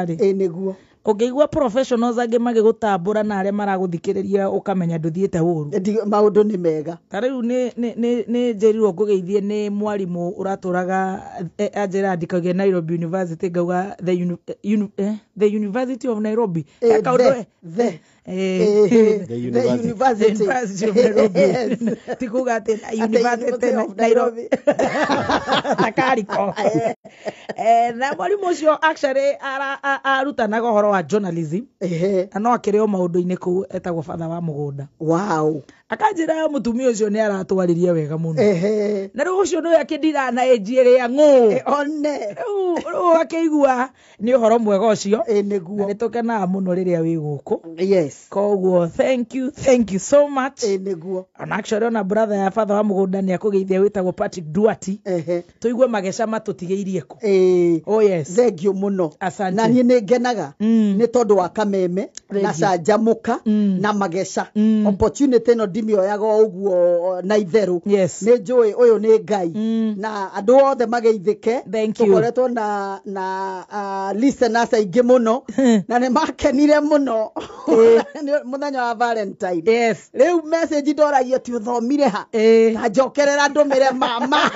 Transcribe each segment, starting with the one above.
Niguo Ukigwa professionals ange magigutambura na aria maraguthikiriria ukamenya nduthiete uru maundu ni mega tariu ni njerirwo ngugeithie ni mwarimu uraturaga anjira ndikagia Nairobi University ngauga the University of Nairobi the University of Nairobi tikuga ati University of Nairobi takariko na mwarimu ucio actually arutanaga horo wa journalism no akireo maundu-ini ku etagwo father wa mugunda. Wow. Akanjira mutumia ucio ni aratwaririe wega muno na riu ucio no yakindira na ejire ya ngo one riu akigua ni uhoro mwega ucio niguo ni tukena muno riria wi guku. Yes, koguo thank you so much niguo and actually ona brother ya father wa mugunda ni akugeithia witagwo Patrick Duati tuigue mageca matutigiirie ku. Oh yes, thank you muno. Asante. Na ni ngenaga ni tondu wa kameme na canjamuka na mageca opportunity no ndimioyaga uguo na itheru. Yes, ni njui uyu ni Ngai na andu othe mageithike. Tukoretwo na listeners aingi muno na ni makenire muno muthenya wa Valentine. Yes, riu message ndoragio ti uthomire ha na njokerera ndumire mama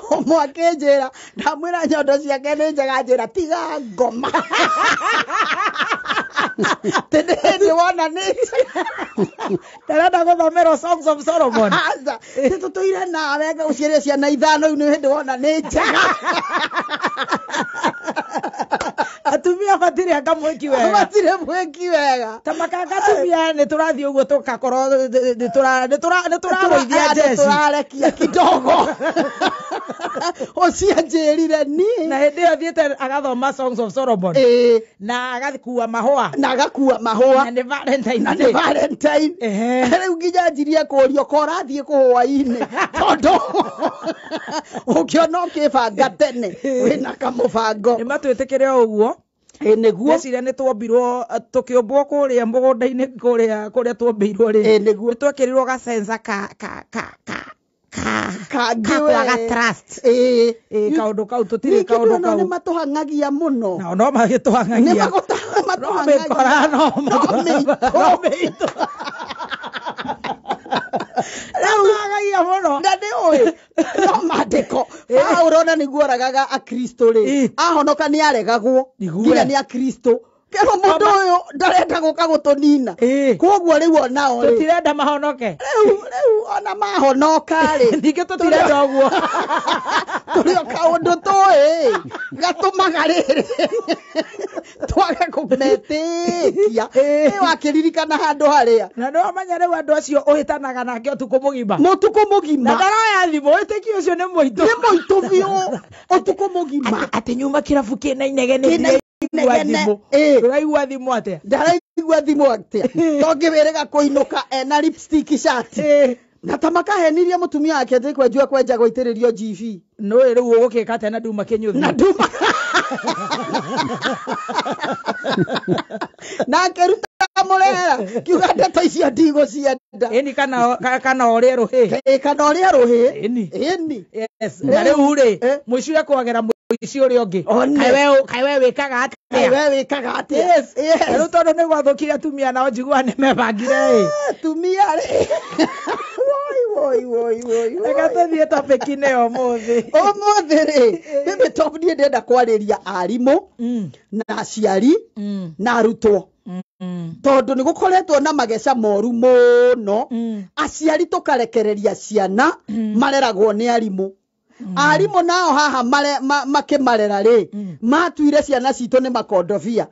omwakenjera ndamwira nyondo ciake ni njega njira tiga ngoma tene wona ni tarada guthomera Songs of Solomon tutuire na wega uciere ciana ithano ni hindi wona ni njega atumia batire akamweki wega batire mweki wega tamakanga tumia ni turathie uguo tukakoro ni turaroithia jeshi turarekia kidogo ocianjirire ni na hindi yo thiete agathoma Songs of Solomon na agathikua mahua na ni Valentine riu nginya njirie kurio korathie kuhwa-ini tondu ukiona ukibanga tene wina kamubango ni matwitikire uguo niguo Neciria ni twombirwo tukiumbwo kuria mugunda-ini kuria twombeirwo ri niguo twekirirwo ga sensa ka trust kaundu kau tutire kaundu kau ni matuhangagia muno no magituhangagia ni matuhangagia no Agaia muno na ni oi no mandiko urona niguo ragaga a Kristo ri ahonoka ni aregagwo nginya ni a Kristo kero mundu uyu ndarenda guka gutunina koguo riu onao ri tutirenda mahonoke riu ona mahonoka ri ninge tutirenda uguo turi kaundu toi gatumaga riri twage kumetikia wakiririkana handu haria na no manya riu andu acio uhitanaga nake utuku mugima na ndaroya thimu witiki ucio ni moitu biu utuku mugima ati nyuma kirabu kina inegene Raigua thimu atia ndaraigua thimu atia tongĩwĩrĩga kũinũka ena lipstick shirt na tamakahenirie mutumia wake ati kwenja gũitĩrĩrio GV no rĩu ũgũkĩka atĩa na nduma kĩnyũthi na nduma na keruta murera kiuga ndeto icio ndigũcienda ĩni kana ũrĩa rũhĩ kana ũrĩa rũhĩ ĩni yes na rĩu rĩ mũicio kwagera icio uri ongi kai we wikaga atia yes rĩu tondũ nĩ gwathũkire atumia nao njigua nĩ mebangire tumia rĩ woi reka tũthiĩ topic-inĩ ũmũthĩ rĩ mimi top niĩ ndenda kwarĩria arimũ na aciari na arutwo tondu ni gukoretwo na mageca moru muno aciari tukarekereria ciana mareragwo ni arimu arimu nao haha makimarera ri matuire ciana citu ni makondovia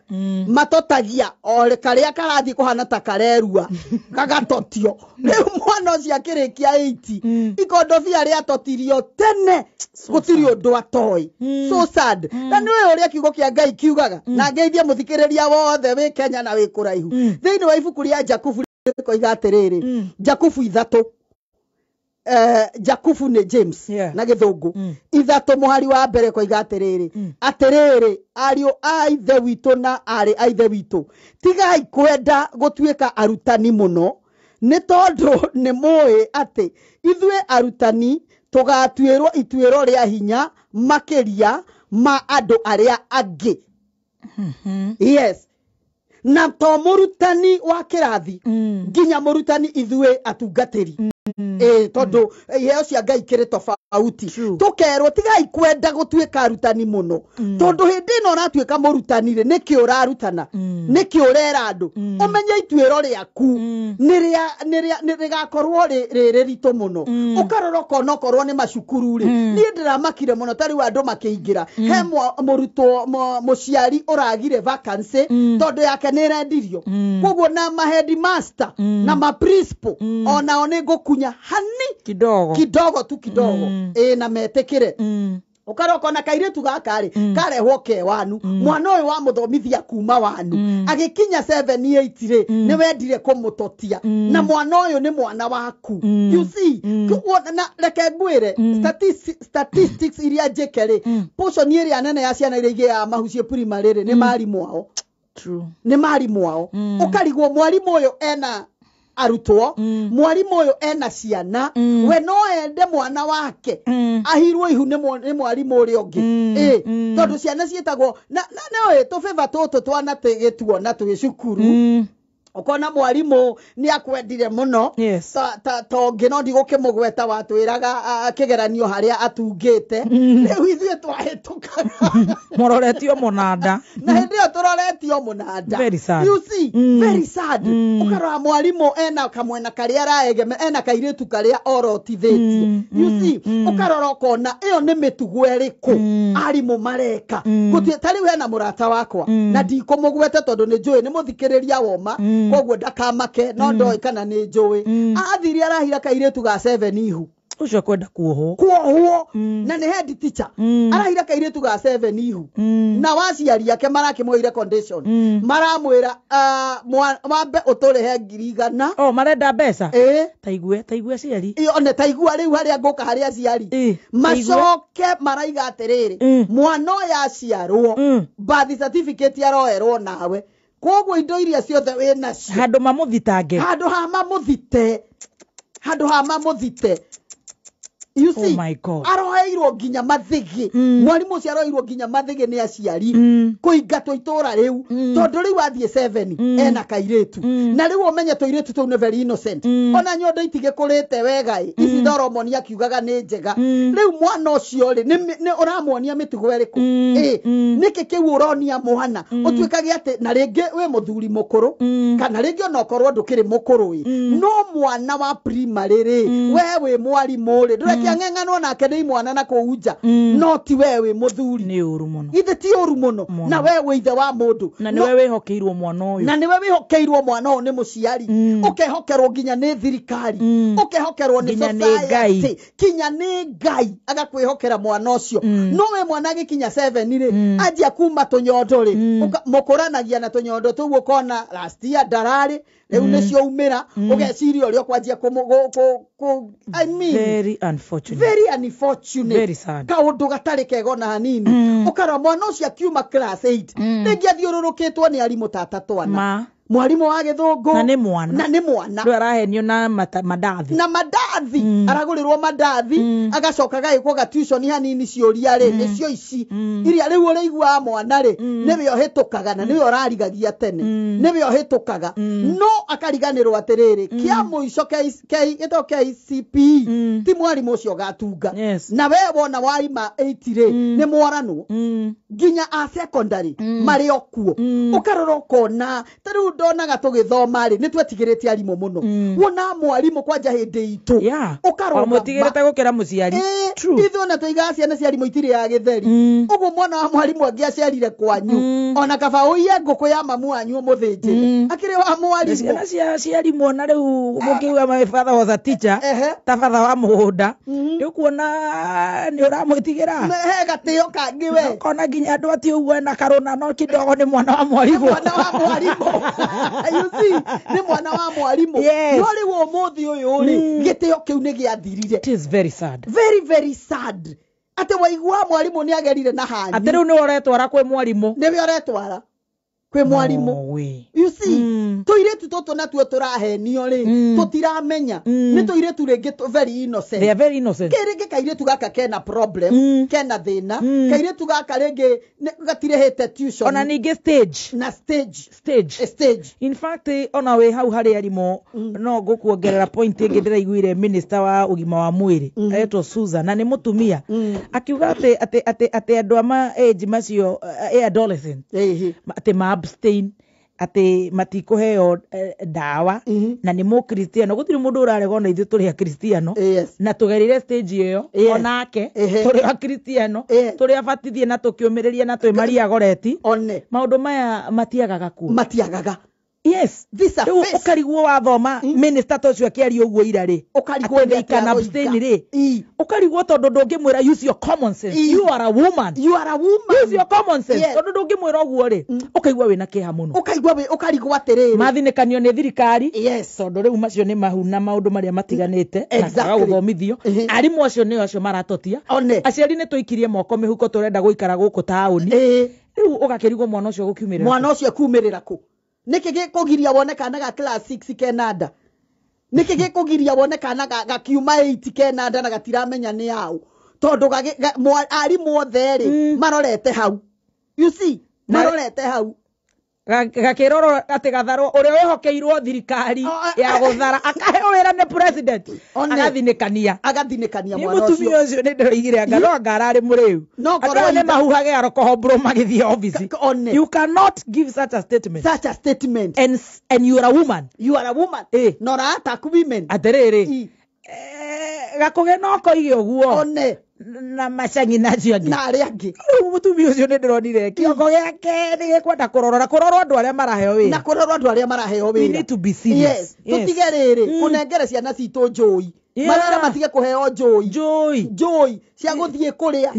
matotagia ore karia karathi kuhana ta karerua gagatotio riu mwana ucio akirikia 80 ikondovia ria totirio tene gutiri undu atoi so sad na ni we uria kiugo kia Ngai kiugaga na ngeithia muthikiriria wothe wi Kenya na wi kuraihu thiini wa ibuku ria Jakubu koiga atiriri Jakubu 3 Jakubu ni James na githungu 3 muhari wa mbere koiga atiriri ariu a ithe witu na ari a ithe witu tigai kwenda gutuika arutani muno ni tondu ni moe ati ithwe arutani tugatuirwo ituiro ria hinya makiria ma andũ arĩa angĩ. Yes. Na to mũrutani wa kĩrathi nginya mũrutani ithuĩ atungatĩri. Tondu iheo cia Ngai kĩrĩ tofauti. Tukerwo tigai kwenda gũtuĩka arutani mũno. Tondu hĩndĩ ĩno ũratuĩka mũrutani rĩ nĩkĩ ũrarutana? Nĩkĩ ũrera andũ? Ũmenye ituĩro rĩaku nĩrĩgakorwo rĩritũ mũno. Ũkarora ũkona okorwo nĩ macukuru rĩ niĩ ndĩramakire mũno ta rĩu andũ makĩingĩra he mũrutwo mũciari ũragire vacancy tondu yake nĩrendirio. Koguo na ma headmaster na ma principal onao nĩ ngũkunya hani kidogo tu kidogo na metekire. Ukaroko na kairitu gaka ri karehwo ke wanu mwana uyu wa muthomithia kuma wanu agikinya 7-8 ri ni wendire kumutotia na mwana uyu ni mwana waku. You see na reke ngwire statistics iria njeke ri portion iria anene ya ciana iria ya mahucie primary ri ni mwarimũ wao. True. Ni mwarimũ wao. Ukarigwo mwarimũ uyu ena arutwo mwarimũ uyu ena ciana we no ende mwana wake ahirwo ihu ni mwarimũ uria ungi tondu ciana cietagwo na we to favor toto twana tegetuo na tugicukuru ukona mwarimũ ni akwendire muno to ngino ndigukimugweta watwiraga kigeranio haria atungite riu ithuĩ twahitukaga mororetio munanda na hindi yo turoretio munanda. Very sad. You see very sad. Ukarora mwarimũ ena kamwena karia araegeme ena kairitu karia orotithĩtio. You see ukarora ukona iyo ni mitugo ĩrĩkũ arimũ mareka tari we na murata wakwa na ndikumugweta tondu ni njũĩ ni muthikĩrĩria woma koguo ndakamake no ndoi kana ni njũĩ athiri arahira kairitu ga 7 ihu ucio kwenda kuohwo na ni head teacher arahira kairitu ga 7 ihu na waciari yake marakimwire condition maramwira wambe uturihe 100 marenda mbeca taigue ciari one taigua riu haria ngoka haria ciari macoke maraiga atiriri mwana ya ciarwo birth certificate aroerwo nawe koguo indo iria ciothe wina cio handu mamuthitange handu ha mamuthite. You see, oh my God. Aroheirwo nginya mathigi mwarimu ucio aroheirwo nginya mathigi ni aciari kuingatwo itura riu tondu riu athie 7 ena kairitu na riu umenye toiretu tu ne very innocent ona nyondo itige kurite wega ici ndoromoni akiugaga ni njega riu mwana ucio ri ni uramuonia mitugo eriku niki kiu uronia mwana utuikage ati na ringi we muthuri mukuru kana ringi ona okorwo ndukiri mukuru no mwana wa primary ri we mwarimu ri ng'eng'ano nake ni mwana na kuunja no ti wewe muthuri ni uru muno ithe ti uru muno na wewe ithe wa mundu na ni wewe hokeirwo mwana uyu na ni wewe hokeirwo mwana uyu ni muciari ukehokerwo nginya ni thirikari ukehokerwo ni society kinya ni Ngai agakwihokera mwana ucio no we mwana gikinya 7 ri ajia kuma tunyondo ri mukuranagia na tunyondo tu ukona last year darari riu nicio umira ugeciria urio kwanjia I mean very unfortunate very sad kaundu gatari kego na hanini ukara mwana ucio akiuma class 8 ringi athiururukitwo ni arimu tata twana mwarimu wa githungu na ni mwana ndu arahenio na madathi aragurirwo madathi agacoka gaikwo ga tuition hanini ciuria ri nicio ici iria riu uraigua mwana ri niwe ohitukaga na niwe urarigagia tene niwe ohitukaga no akariganirwo atiriri kia muico KCP ti mwarimu ucio gatunga na we wona waima 8 ri ni mwaranu nginya a secondary mari okuo ukarora ukona tariu ndonaga tugithoma ri nitwetigirite arimu muno wona mwarimu kwanja hindi itu ukarora mutigirite gukira muciari true ithu na tuiga ciana cia arimu itiri ya githeri uguo mwana wa mwarimu angiacerire kwanyu ona kaba uiye nguku ya mamu anyu muthinjire akiri wa mwarimu ciana cia arimu ona riu mukiuga my father was a teacher ta father wa mugunda ukuona ni uramwitigira he gatio kangi we kona nginya andu ati uguo na karuna no kidogo ni mwana wa mwarimu you see ni mwana wa mwarimu no riu umuthi uyu ri gitio kiu ni giathirire. It is very sad very sad ate waigua mwarimu ni agerire na hani ate riu ni uretwara kwe mwarimu ni we uretwara kwe mwarimu you see toiretu toto natuo turahenio ri tutiramenya ni toiretu ringi very innocent, they are very innocent. Kiringi kairetu gaka kena problem kena thina kairetu gaka ringi gatirehete tuition ona ningi stage na stage in fact ona we hau hari arimo no gukuongerera point ingi ndiraiguire minister wa ugima wa mwiri etwo Susan na ni mutumia akiuga ati andu ama age macio adolescent ati ma abstain ati matikuheo dawa na ni mu Kristiano gutiri mundu urarega na ithu turi a Kristiano na tugerire stage iyo onake turi a Kristiano turi abatithie na tukiumiriria na twi Maria Goreti maundu maya matiagaga ku matiagaga. Yes, this a face. Ukarigwo wathoma minister tocio akiaria uguo irari. Ukarigwo they can abstain ri. Ukarigwo tondu ndungimwira use your common sense. You are a woman. Use your common sense. Tondu ndungimwira uguo ri. Ukaigwa wina kiha muno. Ukarigwo atiriri. Mathinikanio ni thirikari. Yes. Tondu riu macio ni mahuna maundu maria matiganite. Exactly. Guthomithio. Arimu acio ni acio maratotia. Aciari ni tuikirie moko mihuko turenda guikara guku tauni. Riu ugakirigwo mwana ucio gukiumirira. Mwana ucio kuumirira ku. Niki gikugiria wone kana ga class 6 kenada niki gikugiria wone kana ga kiuma 8 kenada na gatiramenya ni yao tondu ari motheri marorete hau you see marorete hau gakiroro ati gatharo uri wehokeirwo thirikari ya guthara akaheo wira ni president agathinikania mwana ucio mutumia ucio ni ndirigire anga no ngarari muriu ati ni mahuhage arokoho bro magithie office. You cannot give such a statement and you are a woman no attack women atiriri gakuge no koige uguo na macangi nacio angi na ari angi mutumia ucio ni ndironire kiongo yake ni gikwenda kurorwo andu aria maraheo wira na kurorwo andu aria maraheo wira. We need to be serious. Tutige riri kunengere ciana citu njui marara matige kuheo njui cia guthie kuria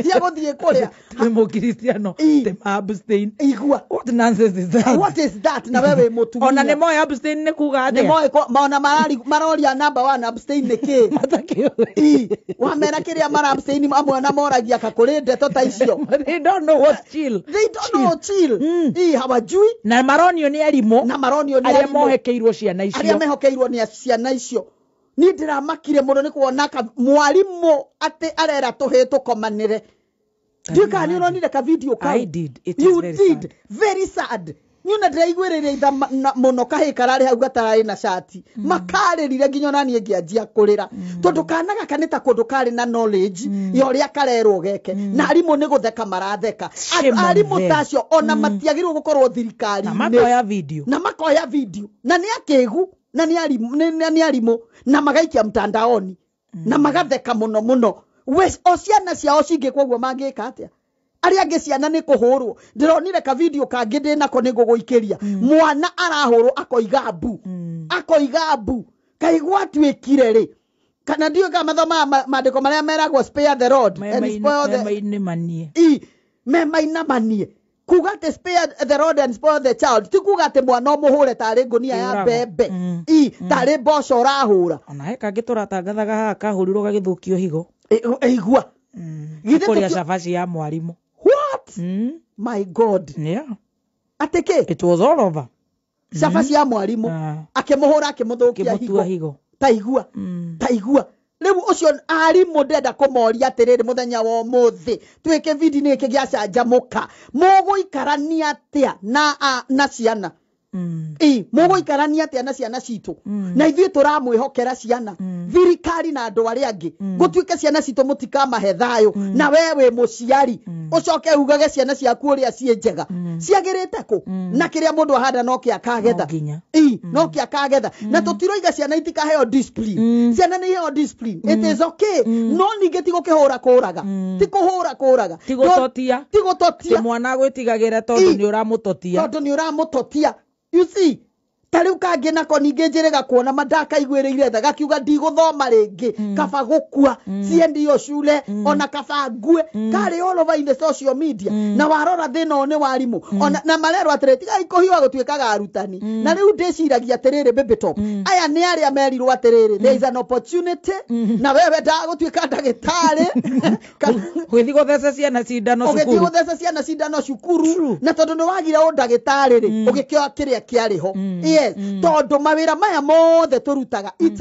cia guthie kuria ni mu Kristiano te abstain igua. What nonsense is that? What is that? Na wewe mutumia ona ni moyo abstain ni kuga atia ni moyo maona maroria number 1 abstain ni ki matakio wamera kiria mara abstain amwe na moragia kakuri ndeto ta icio. They don't know what chill. Hawajui na maronio ni arimo aria mohekeirwo ciana icio aria mehokeirwo ni ciana icio. Ni ndiramakire muno ni kuona mwarimu ati arera tuhitu komanire. Ndika ni uronire ka video ka. I did. You did. Very sad. Nyuna ndiraigwirire itha muno kahi karari hau gatarari na shati makaririre nginya nani ngianjia kurira tondu kana gaka ni ta kundu kari na knowledge ya uria karerwo geke na arimu ni gutheka maratheka arimu tacio ona matiagirwo gukorwo thirikari na makoya video na ni akegu na ni arimu na magaikia mtandaoni na magatheka muno ociana ciao cingikwo guo mangika atia ari ange ciana ni kuhurwo ndironire ka video kangi ndinako ni guguikiria mwana arahurwo akoiga mbu kaigwa twikire ri kana ndio kama mathoma maandiko maria meragwo spare the rod and spoil the memaina manie kuga te spare the rod and spoil the child ti kuga te mwana omuhure tari ngunia ya bebe tari mboco urahura ona he kangi turatangathaga haha kahurirwo gagithukio higo igua githekuria cabaci ya mwarimu. What? My God. Yeah. Ateke. It was all over. Cabaci ya mwarimu akimuhura akimuthukia higo. Taigua. Riu ucio arimu ndenda kumoria atiriri muthenya wa muthi twike video ni iki giacanjamuka muguikarania atia na ciana muguikarania atia na ciana citu na ithuĩ turamwihokera ciana thirikari na andu aria angi gutwike ciana citu mutikamahe thayo na wewe muciari ucoke ugage ciana ciaku uria cie njega ciagirite ku na kiria mundu ahanda no kia kagetha no kia kagetha na tutiroiga ciana itikaheo discipline ciana ni heo discipline. It is okay no ninge tigukihura kuraga tigutotia ti mwana gwitigagira tondu ni uramutotia you see tariu kangi nako ninge njirega kuona madaka igwireire tha gakiuga ndigũthoma rĩngĩ kaba gũkua ciendio shule ona kaba ngue kari all over in the social media na warora thina one warimu ona na marero atreti ikohiwa gũtuĩkaga arutani na rĩu ndĩciragia atĩrĩrĩ baby top aya nĩ arĩa merirwo atĩrĩrĩ there is an opportunity na wewe ndagũtuĩka ndagĩtarĩ gũthiĩ gũtheca ciana cindano cukuru ũgĩthiĩ gũtheca ciana cindano cukuru na tondũ nĩ wagira ũndagĩtarĩ rĩ ũgĩkĩoya kĩrĩa kĩarĩho yes tondu mawira maya mothe turutaga it's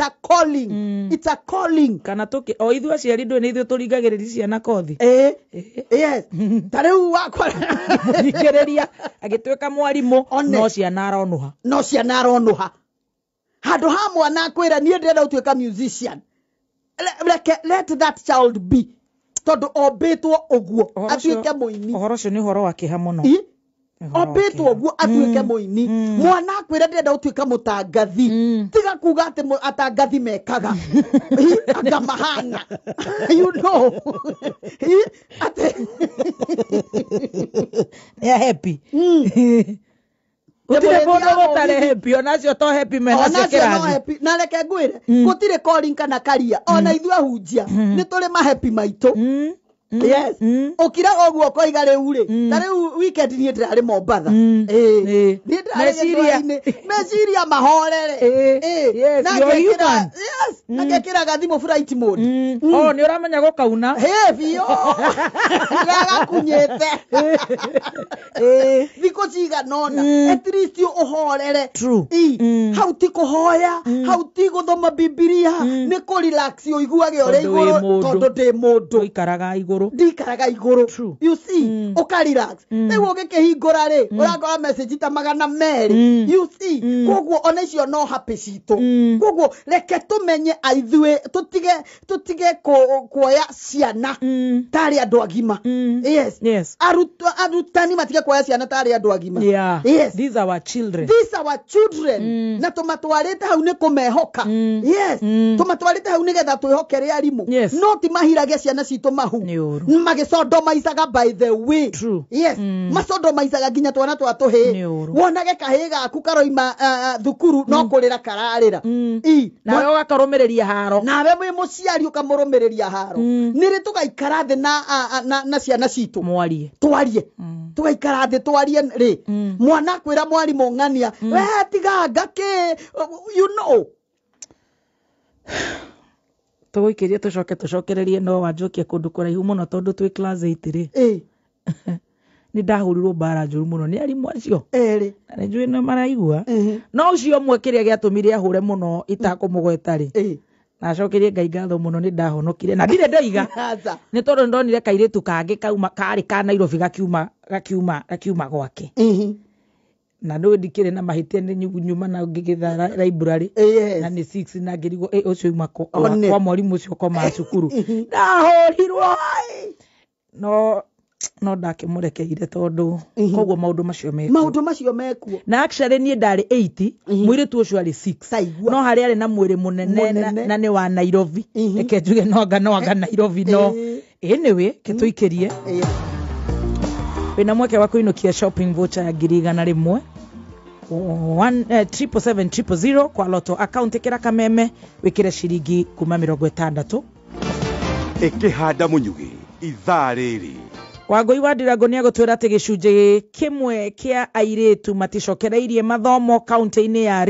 a calling kana tuki o ithu aciari ndu ni ithu turingagiriria ciana kothi yes tariu wakwa thikiriria agituika mwarimu no ciana aronuha handu ha mwana akwira nie ndenda utuika musician let that child be tondu obitwo uguo atuike muini uhoro cio ni uhoro wa kiha muno obetwo guo atuike muini mwana akwira ndenda utuika mutangathi tiga kuga ati atangathi mekaga anga mahana you know ati ya happy Utire bono gotare happy onacio to happy mena sekerathi na reke ngwire gutire calling kana karia ona ithu ahunjia ni tuli ma happy maitu yes okira oguo koiga riu ri ta riu weekend ni ndirari Mombatha meciria mahorere yes nakekira gathimo flight mode ni uramenya gukauna bio gakunyete thiko ciga nona at least uhorere how ti kuhoya how ti guthoma bibilia ni ku relax uiguage ore iguru tondu ndi mundu ikaraga iguru ndikaraga iguru you see ukarelax niguo gikihingura ri urakora message ta magana meri you see koguo ona icio no happy cito koguo reke tumenye aithue tutige kuoya ciana tari andu agima yes arutani matige kuoya ciana tari andu agima yes these are our children na tumatwarite hau ni kumehoka yes tumatwarite hau ni getha twihokere arimu no ti mahirage ciana cito mahu magicondomaicaga by the way yes macondomaicaga nginya twana twatuhi wonage kahi gaku karoima thukuru no kurira kararira nawe ugakarumiriria haro nawe wi muciari ukamurumiriria haro niri tugaikara thi na ciana citu twarie tugaikara thi twarie ri mwana kwira mwarimu ng'ania we tiga ngake you know tuguikirie tucokererie no wanjokia kundu kuraihu muno tondu twi class 8 ri ni ndahurirwo bara njuru muno ni arimu acio na ni njui no maraigua no ucio mwe kiria giatumire ahure muno itakumugweta ri na acokerie Ngai ngatho muno ni ndahonokire na ndire ndoiga ni tondu ndonire kairitu kangi kauma kari ka Nairobi gakiuma gwake na no ndikire na mahitia ni nyuma na ngigitha library na ni 6 na ngirigo ucio uma kwa mwarimu ucio koma cukuru ndahorirwo no ndakimurekeire tondu koguo maundu macio mekuo na actually ni ndari 8 mwiritu ucio ari 6 no hari ari na mwiri munene na ni wa Nairobi reke njuge no anga Nairobi no anyway kituikirie wina mweke wa kuinukia shopping voucher ya 100 777 kwa loto account kira kameme wikire shiringi kuma 60 ikihanda munyugi ithaa riri Wangui wa Ndirago ni agutwira ati gicunje kimwe kia airetu maticokereirie mathomo county-ini ya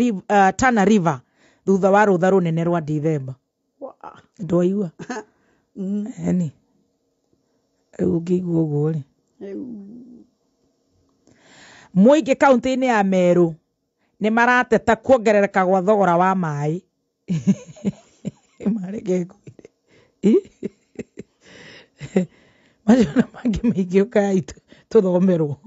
Tana River thutha wa rutha runene rwa December. Ndoigua eni ugigwo gori Muingi county-ini ya Meru ni marateta kuongerereka gwa thogora wa mai marege kuire majona mangi maigi ukaitu tuthomerwo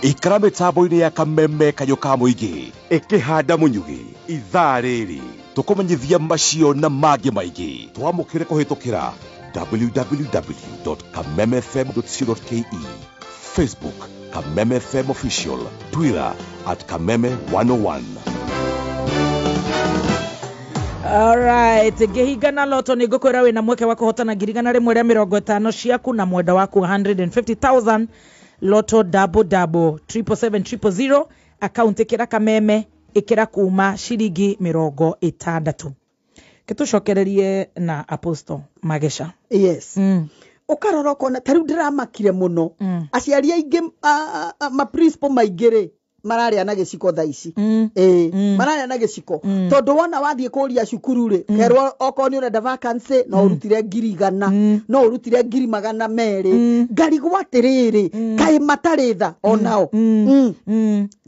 ikara mitambo-ini ya Kameme kanyo ka muingi ikihanda munyugi ithaa riri tukumenyithia macio na mangi maigi twamukire kuhitukira www.kamemefm.co.ke Facebook Kameme FM Official, Twitter @Kameme101. Alright, gehigana loto ni gukwira wina mweke wa kuhotana girigana rimwe ria 50 ciaku na mwenda waku 150,000 loto double 77700 account kira Kameme ikira kuma ciringi 60. Ketucokererie na Apostle Magesha. Yes. Ukarora kona tariu ndiramakire muno. Aciari aingi ma principal maigire mararĩa na gĩciko thaa ici. Mararĩa na gĩciko. Tondũ wona wathiĩ kũria cukuru rĩ, kerwo okorwo nĩ ũrenda vacancy no ũrutire 100,000, no ũrutire 200,000. Ngarigwo atĩrĩrĩ, kaĩ matarĩ tha onao.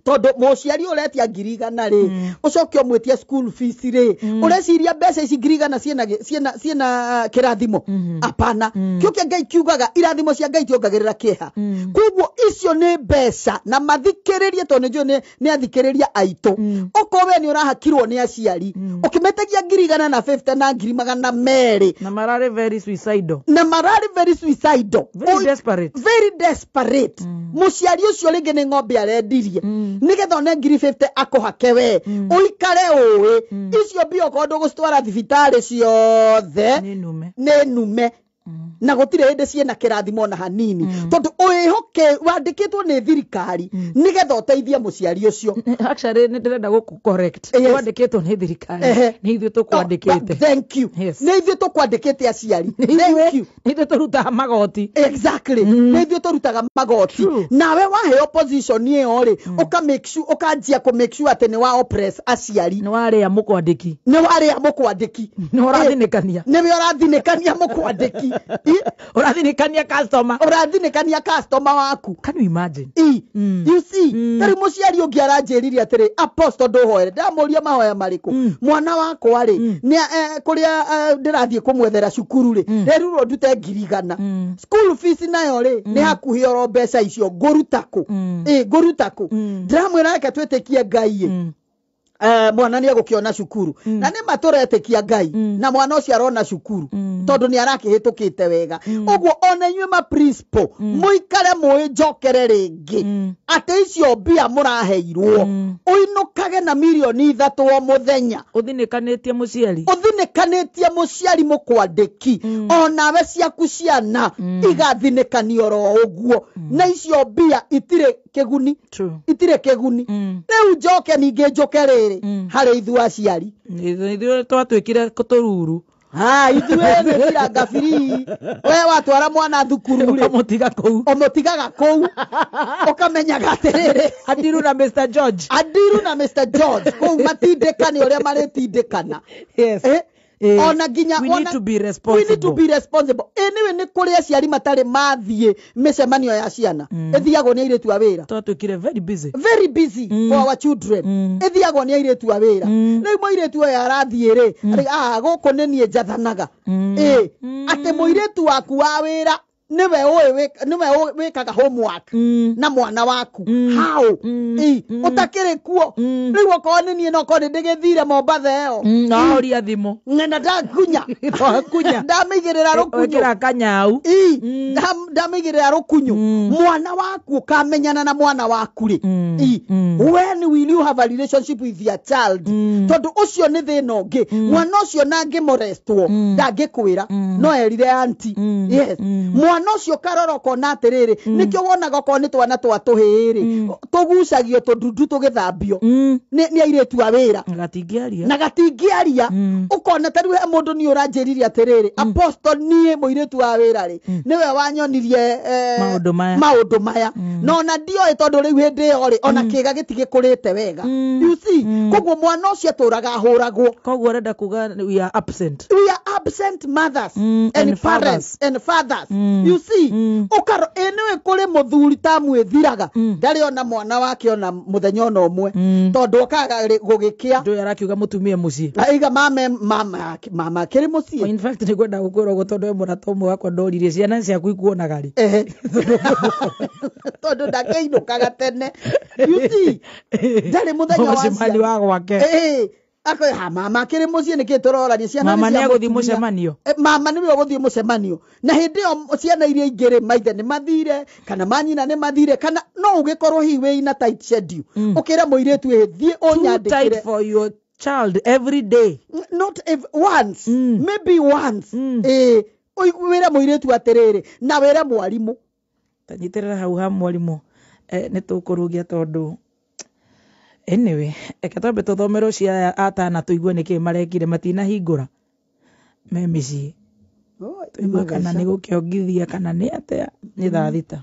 Todo mũciari ũretia 100,000 rĩ, ũcoke ũmwĩtie school fees rĩ, ũreciria mbeca ici 100,000 ciena kĩrathimo. Apana. Kĩo kĩa Ngai kiugaga irathimo cia Ngai tiongagĩrĩra kĩeha. Kuoguo icio nĩ mbeca na mathikĩrĩrie tondũ njũĩ nĩ athikĩrĩria aitũ. Okorwo we nĩ ũrahakirwo nĩ aciari, ũkĩmetagia 150 na 200,000. Na mararĩ very suicidal. Very desperate. Very desperate. Mũciari ũcio rĩngĩ nĩ ng'ombe arendirie. Nigetha one 50 akũhake we. Ũikare ũĩ. Icio mbio kondo gũcitwara thibitarĩ ciothe. Nĩ nume. Na gũtirĩ hĩndĩ ciena kĩrathimo na hanini. Tondũ ũĩhoke wandĩkĩtwo nĩ thirikari nigetha ũteithie mũciari ũcio. Actually nĩ ndĩrenda gũkũ correct. Wandĩkĩtwo nĩ thirikari. Nĩ ithuĩ tũkwandĩkĩte. Thank you. Nĩ ithuĩ tũkwandĩkĩte aciari. Thank you. Nĩ ithuĩ tũrutaga magoti. Exactly. Nĩ ithuĩ tũrutaga magoti. Nawe waheo position ĩyo rĩ, ũka make sure ũkanjia kũ make sure atĩ nĩ wa oppress aciari. Nĩ warĩa mũkwandĩki. Nĩ warĩa mũkwandĩki. Nĩ ũrathinĩkania. Nĩ ũrathinĩkania mũkwandĩki. Ũrathinĩkania customer waku. Can you imagine? You see, tari mũciari ũngĩ aranjĩrire atĩrĩ, Apostle ndũhoere, ndamũria mahoya marĩkũ. Mwana wakwa rĩ, kũrĩa ndĩrathiĩ kũmwethera cukuru rĩ, rĩrurwo ndute 100,000. School fees nayo rĩ, nĩ hakuhĩ oro mbeca icio ngũruta kũ. Ngũruta kũ. Ndĩramwĩra reke twĩtĩkie Ngai. Mwana nĩ agũkĩona cukuru. Na nĩ matũretĩkia Ngai na mwana ũcio arona cukuru tondũ nĩ arakĩhĩtũkĩte wega. Ũguo ona inyuĩ ma principal mũikare mũĩ njokere rĩngĩ atĩ icio mbia mũraheirwo ũinũkage na 3,000,000 o mũthenya. Ũthinĩkanĩtie mũciari mũkwandĩki onawe ciaku ciana igathinĩkanio ro ũguo na icio mbia itirĩ kĩguni. Rĩu njoke ningĩ njokerĩ harĩ ithuĩ aciari. Ithuĩ twatuĩkire tũruru. Ithuĩ nĩ tirangabiri. We watwara mwana thukuru rĩ, ũmũtigaga kũu. Ũkamenyaga atĩrĩrĩ, Adiru na Mr. George. Kũu matindĩkane ũrĩa marĩtindĩkana. Yes. Ona ginya we need to be responsible. Anyway nĩ kũrĩ aciari matarĩ mathiĩ mĩcemanio ya ciana. Ĩthiagwo nĩ airĩtu a wĩra. Twatuĩkire very busy for our children. Ĩthiagwo nĩ airĩtu a wĩra. Rĩu mũirĩtu ũyũ arathiĩ rĩ, gũkũ nĩ niĩ njathanaga. Atĩ mũirĩtu waku wa wĩra niwe wikaga homework na mwana waku. How? Utakĩrĩ kuo. Rĩu okorwo nĩ niĩ no korwo ndĩgĩthire Mombatha ĩyo. Nahoria thimũ. Ng'enda ndakunya. Ndamĩigĩrĩra rũkunyu. Wekĩra kanyau. Ndamĩigĩrĩra rũkunyu. Mwana waku ũkamenyana na mwana waku rĩ. When will you have a relationship with your child? Tondũ ũcio nĩ thĩna ũngĩ. Mwana ũcio na angĩmorestwo ndangĩkwĩra no erire auntie. Yes. Mwana ũcio karoroko na atĩrĩrĩ, nĩkĩo wonaga okorwo nĩ twana twa tũhĩrĩ tũgucagio tũndundu tũgĩthambio nĩ airĩtu a wĩra na gatingĩaria. Ũkona ta rĩu he mũndũ nĩ ũranjĩrire atĩrĩrĩ, Apostle niĩ mũirĩtu wa wĩra rĩ, nĩwe wanyonirie maũndũ maya no na ndioĩ tondũ rĩu hĩndĩ ĩyo rĩ ona kĩga gĩtigĩkũrĩte wega. You see, koguo mwana ũcio atũraga ahũragwo. Koguo ũrenda kuga we are absent mothers and parents and fathers. You see, ukaro enewe kule mũthuri ta mwĩthiraga ndarĩ ona mwana wake ona mũthenya ona ũmwe tondũ okaga gũgĩkĩa ndio yarakiuga mũtumie mũciĩ aiga mama kĩrĩ mũciĩ. In fact nĩ kwenda gũkwĩra ũguo tondũ mũrata ũmwe wakwa ndoririe ciana ciaku ikuonaga rĩ tondũ ndakĩinũkaga tene. You see, ndarĩ mũthenya wa mũcemani wa gwake. Ako mama kĩrĩ mũciĩ nĩkĩ tũrorania ciana mama nĩ agũthiĩ mũcemanio. Mama nĩwe ũgũthiĩ mũcemanio na hĩndĩ ĩyo ciana iria ingĩ maithe nĩ mathire kana manyina nĩ mathire kana no ũgĩkorwo hihi na tight schedule ũkĩra mũirĩtu thiĩ ũnyandĩkĩre. Tight for your child every day. Not once. Maybe once. Wĩra mũirĩtu atĩrĩrĩ na wĩra mwarimũ. Tanyitĩrĩra hau ha mwarimũ nĩ tũkũrũgia tondũ anyway eke twambe tuthomerwo cia atana tuigue niki marekire matinahingũra me mĩciĩ tuigue kana nĩ gũkĩongithia kana nĩ atea nĩ thaa thita